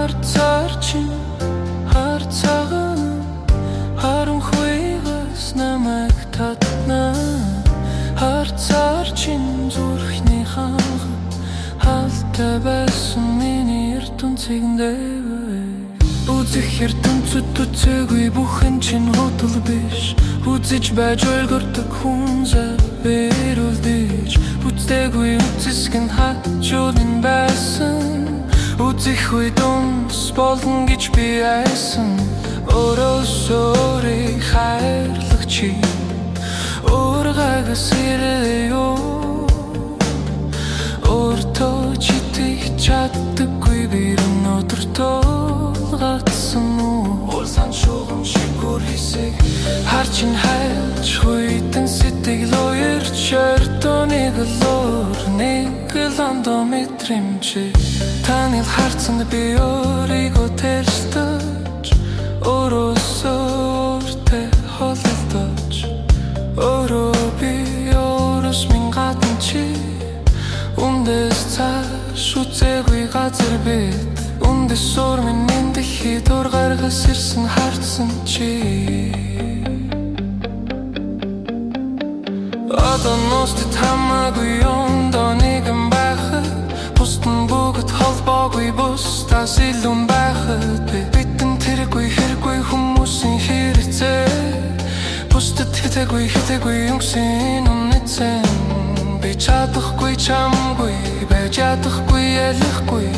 Харцаар чинь харцаагаан харанхуйгаас намайг татна. Харцаар чинь зүрхний ханх халтай байсан миний ертөнцийгдээ. Үзэх ертөнцөд үзээгүй бүхэн чинь хөдөл биш. Үзэж байж өлгөрдөг хүн завэр үлдээж. Үзээгүй үзэсгэн хажуудын байсан. Үзэх үед үнс болно гэж би айсан. Өөрөөсөө хайрлах чи өөргаагаас ирээё. Өөртөө читэх чаддаггүй би өнөөдөр тулгацсан уу. Улсан шугам шиг үрхисэг харчин хайлж хуйтан сэтгэл уярч өртөнийг луур нэг ландометрэмчи. Танил харцанд би өөрийгөө тэрстэж өөрөөсөө өөртөө холилдож. Өөрөө би өөрөөс минь гадна чи үндэс цааш үзээгүй газар бид. Үндэс уур минь дэлхий дур гаргас ирсэн харцсан чи. Одоо ностит хамаагүй ондоо нэгэн байхад бусдын бүгд холбоогүй бусдаас илүү байхад бидэн тэргүй хэрэггүй хүмүүсийн хэрэгцээ. Бусдад хэтэгүй өнгөсөн үнэцэн. Би чадахгүй чамгүй байж ядахгүй ялахгүй.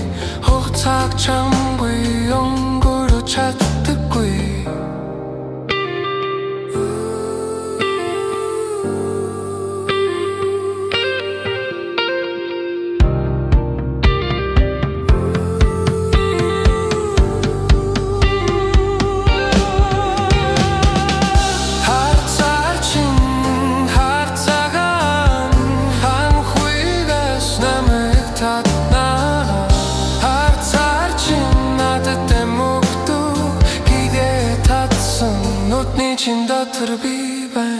Хугацааг чамгүй өнгөрөөж чаддаггүй. Нутний чин дотор би байна.